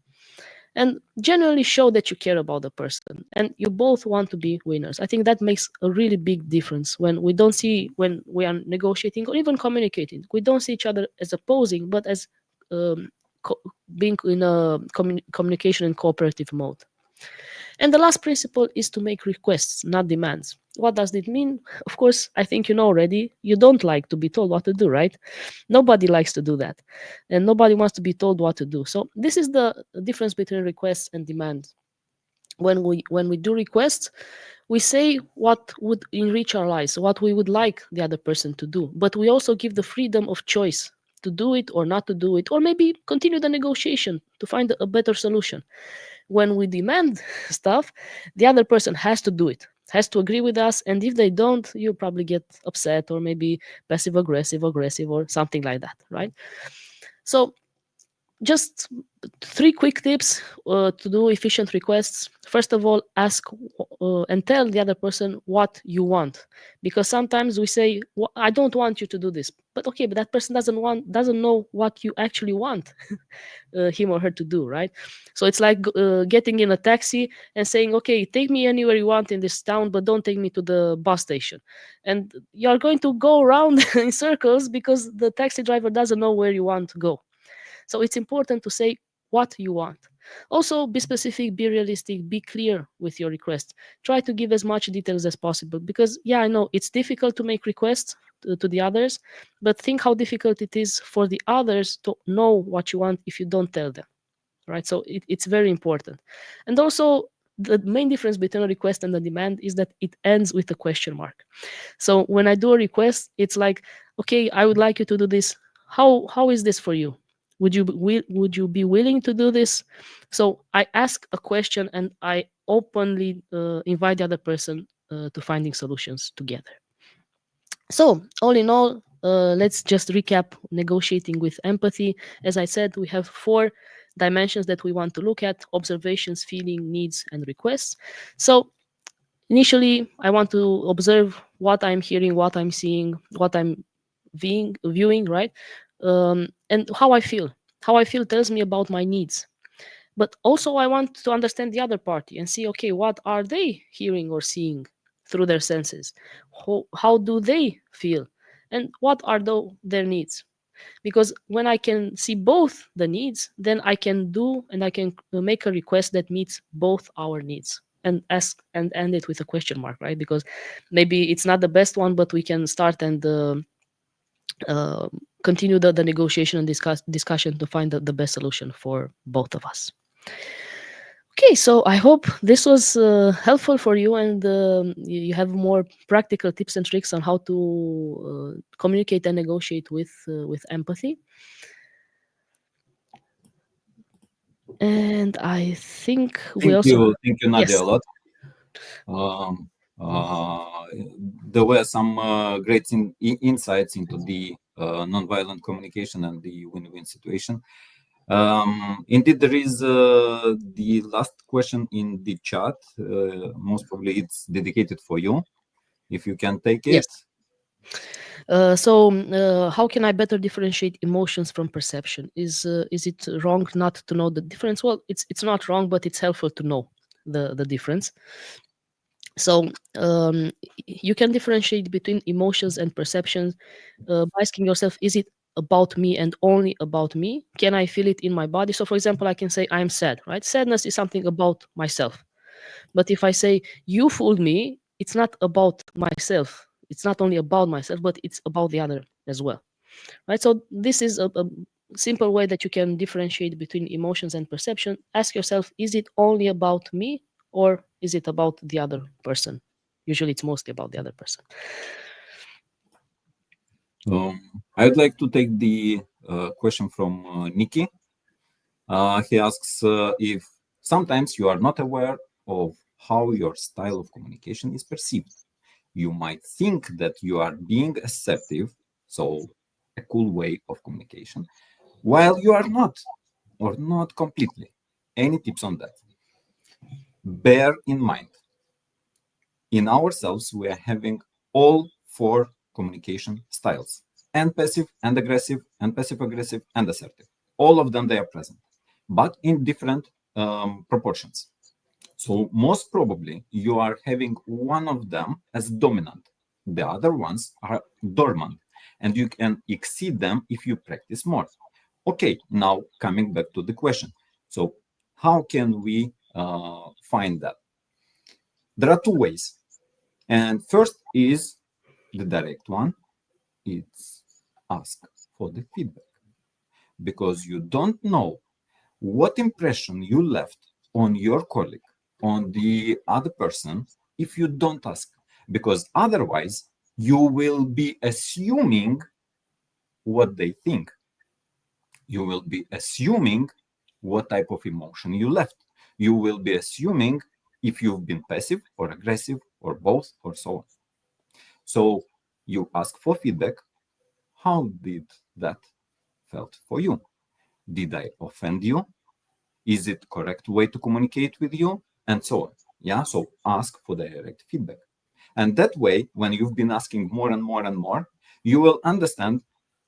and generally show that you care about the person and you both want to be winners. I think that makes a really big difference when we don't see, when we are negotiating or even communicating, we don't see each other as opposing but as um, co- being in a communication and cooperative mode. And the last principle is to make requests, not demands. What does it mean? Of course, I think you know already. You don't like to be told what to do, right? Nobody likes to do that. And nobody wants to be told what to do. So this is the difference between requests and demands. When we do requests, we say what would enrich our lives, what we would like the other person to do, but we also give the freedom of choice to do it or not to do it, or maybe continue the negotiation to find a better solution. When we demand stuff, the other person has to do it, has to agree with us, and if they don't, you probably get upset or maybe passive aggressive or something like that, right? So just three quick tips to do efficient requests. First of all, ask and tell the other person what you want, because sometimes we say, I don't want you to do this," but okay, but that person doesn't know what you actually want him or her to do, right? So it's like getting in a taxi and saying, okay, take me anywhere you want in this town, but don't take me to the bus station. And you're going to go around in circles because the taxi driver doesn't know where you want to go. So it's important to say what you want. Also, be specific, be realistic, be clear with your request. Try to give as much details as possible because, yeah, I know it's difficult to make requests to the others, but think how difficult it is for the others to know what you want if you don't tell them, right? So it's very important. And also, the main difference between a request and a demand is that it ends with a question mark. So when I do a request, it's like, okay, I would like you to do this. How is this for you? Would you be willing to do this? So I ask a question and I openly invite the other person to finding solutions together. So all in all, let's just recap negotiating with empathy. As I said, we have four dimensions that we want to look at: observations, feeling, needs, and requests. So initially, I want to observe what I'm hearing, what I'm seeing, what I'm viewing, right? And how I feel. How I feel tells me about my needs. But also, I want to understand the other party and see, okay, what are they hearing or seeing through their senses? How do they feel? And what are their needs? Because when I can see both the needs, then I can do and I can make a request that meets both our needs and ask and end it with a question mark, right? Because maybe it's not the best one, but we can start and uh, continue the negotiation and discussion to find the best solution for both of us. Okay, so I hope this was helpful for you, and you have more practical tips and tricks on how to communicate and negotiate with empathy. And I think we also Thank you, Nadia, yes, a lot. Um, uh, there were some great insights into the nonviolent communication and the win-win situation. Indeed, there is the last question in the chat. Most probably, it's dedicated for you. If you can take it. yes. So, how can I better differentiate emotions from perception? Is it wrong not to know the difference? Well, it's not wrong, but it's helpful to know the difference. So you can differentiate between emotions and perceptions by asking yourself, is it about me and only about me? Can I feel it in my body? So, for example, I can say I'm sad, right? Sadness is something about myself. But if I say you fooled me, it's not about myself. It's not only about myself, but it's about the other as well, right? So this is a simple way that you can differentiate between emotions and perception. Ask yourself, is it only about me or is it about the other person? Usually it's mostly about the other person. I would like to take the question from Nikki. He asks if sometimes you are not aware of how your style of communication is perceived. You might think that you are being assertive, so a cool way of communication, while you are not, or not completely. Any tips on that? Bear in mind, in ourselves, we are having all four communication styles, and passive aggressive and assertive. All of them, they are present, but in different proportions. So most probably you are having one of them as dominant. The other ones are dormant, and you can exceed them if you practice more. Okay, now coming back to the question. So how can we find that? There are two ways. And first is the direct one. It's ask for the feedback because you don't know what impression you left on your colleague, on the other person, if you don't ask. Because otherwise, you will be assuming what they think. You will be assuming what type of emotion you left. You will be assuming if you've been passive or aggressive or both or so on. So you ask for feedback. How did that felt for you? Did I offend you? Is it correct way to communicate with you? And so on. Yeah. So ask for direct feedback. And that way, when you've been asking more and more and more, you will understand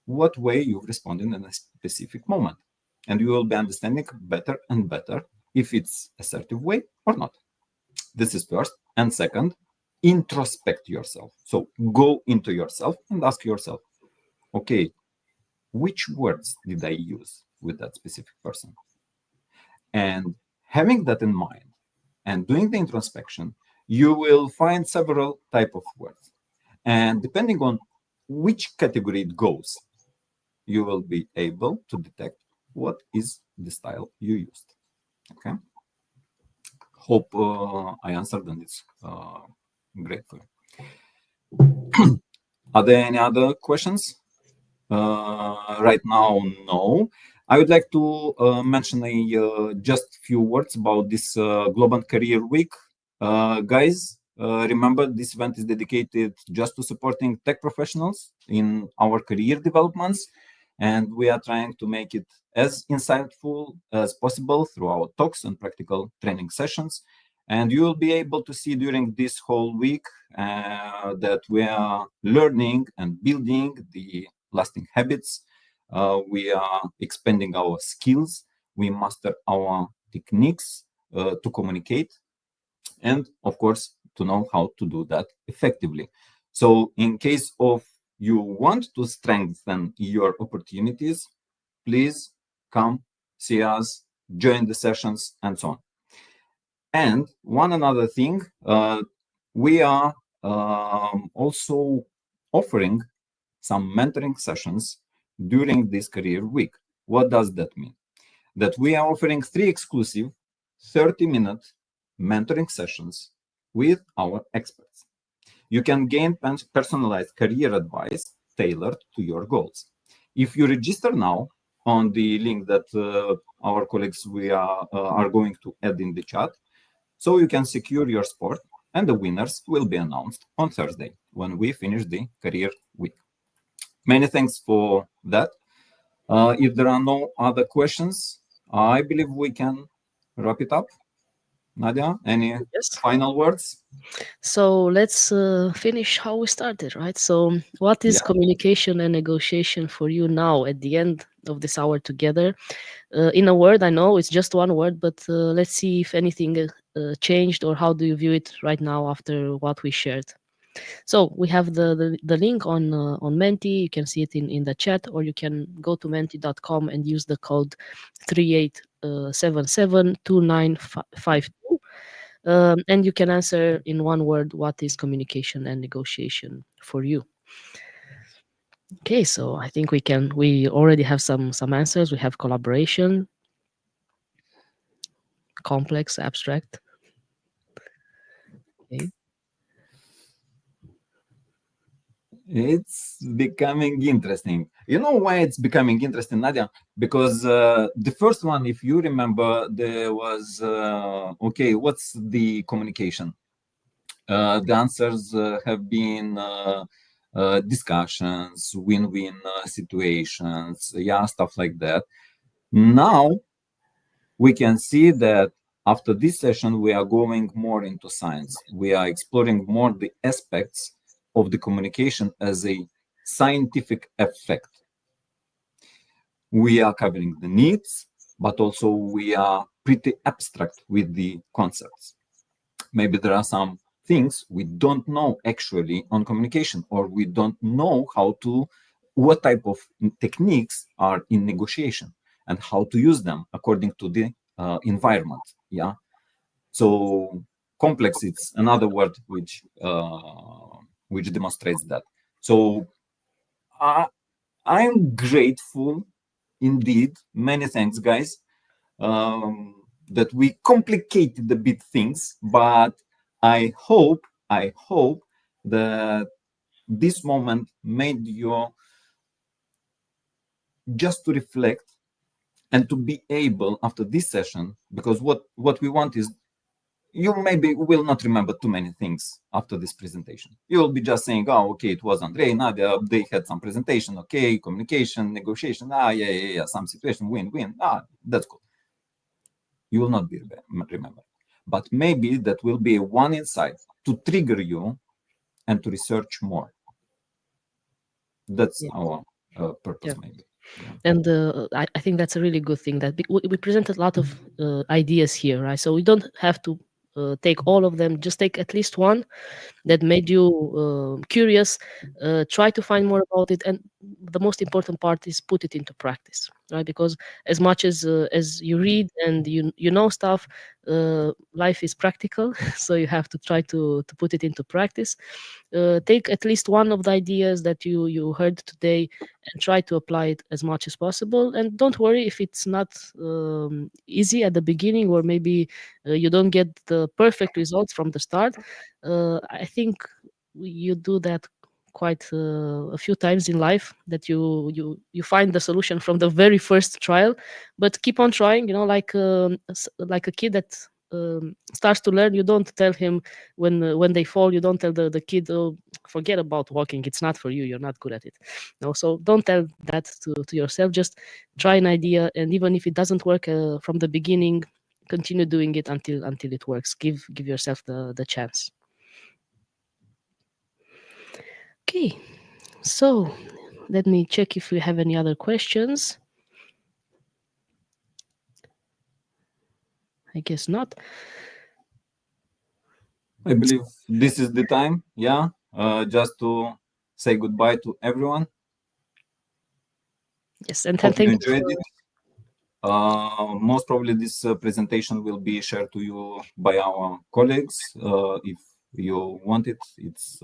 what way you've responded in a specific moment. And you will be understanding better and better if it's assertive way or not. This is first. And second, introspect yourself. So go into yourself and ask yourself, okay, which words did I use with that specific person? And having that in mind and doing the introspection, you will find several type of words. And depending on which category it goes, you will be able to detect what is the style you used. Okay. Hope I answered and it's great for you. Are there any other questions? Right now, no. I would like to mention just few words about this Globant Career Week. Guys, remember this event is dedicated just to supporting tech professionals in our career developments, and we are trying to make it as insightful as possible through our talks and practical training sessions. And you will be able to see during this whole week that we are learning and building the lasting habits. We are expanding our skills. We master our techniques to communicate, and of course, to know how to do that effectively. So, in case of you want to strengthen your opportunities, please come see us, join the sessions, and so on. And one another thing, we are also offering some mentoring sessions during this career week. What does that mean? That we are offering 3 exclusive 30-minute mentoring sessions with our experts. You can gain personalized career advice tailored to your goals. If you register now on the link that our colleagues are going to add in the chat, so you can secure your spot, and the winners will be announced on Thursday when we finish the career week. Many thanks for that. If there are no other questions, I believe we can wrap it up. Nadia, any Yes. final words? So let's finish how we started, right? So, what is Yeah. communication and negotiation for you now at the end of this hour together? In a word, I know it's just one word, but let's see if anything changed, or how do you view it right now after what we shared. So we have the link on Menti. You can see it in the chat, or you can go to menti.com and use the code 38772952. And you can answer in one word what is communication and negotiation for you. Okay, so I think we already have some answers. We have collaboration, complex, abstract. Okay. It's becoming interesting. You know why it's becoming interesting, Nadia? Because the first one, if you remember, there was okay, what's the communication? The answers have been discussions, win-win situations, yeah, stuff like that. Now we can see that after this session, we are going more into science. We are exploring more the aspects of the communication as a scientific effect. We are covering the needs, but also we are pretty abstract with the concepts. Maybe there are some things we don't know actually on communication, or we don't know what type of techniques are in negotiation and how to use them according to the environment. Yeah. So complex, it's another word which demonstrates that. So I, I'm grateful indeed. Many thanks, guys. That we complicated a bit things, but I hope that this moment made you just to reflect and to be able after this session, because what we want is you maybe will not remember too many things after this presentation. You will be just saying, oh, okay, it was Andrei, Nadia, they had some presentation, okay, communication, negotiation, yeah, some situation, win, that's cool. You will not be remembered. But maybe that will be one insight to trigger you and to research more. That's Yeah. our Yeah. purpose, maybe. Yeah. And I think that's a really good thing that we presented a lot of ideas here, right? So we don't have to take all of them, just take at least one that made you curious, try to find more about it, and the most important part is put it into practice, right? Because as much as you read and you know stuff, life is practical, so you have to try to put it into practice. Take at least one of the ideas that you heard today and try to apply it as much as possible. And don't worry if it's not easy at the beginning, or maybe you don't get the perfect results from the start. I think you do that quite a few times in life, that you find the solution from the very first trial. But keep on trying, like a kid that starts to learn. You don't tell him when they fall, you don't tell the kid, oh, forget about walking, it's not for you, you're not good at it. No, so don't tell that to yourself. Just try an idea, and even if it doesn't work from the beginning, continue doing it until it works. Give yourself the chance. Okay, so let me check if we have any other questions. I guess not. I believe this is the time, yeah, just to say goodbye to everyone. Yes, and Hope you thank you enjoyed for. it. Most probably this presentation will be shared to you by our colleagues. If you want it, it's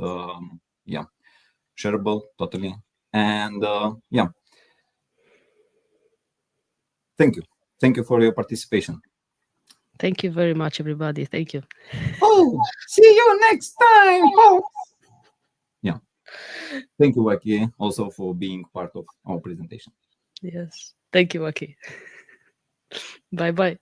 yeah, shareable totally. And yeah, thank you. Thank you for your participation. Thank you very much, everybody. Thank you. Oh, see you next time, folks. Yeah, thank you, Waki, also for being part of our presentation. Yes. Thank you, Aki. Bye bye.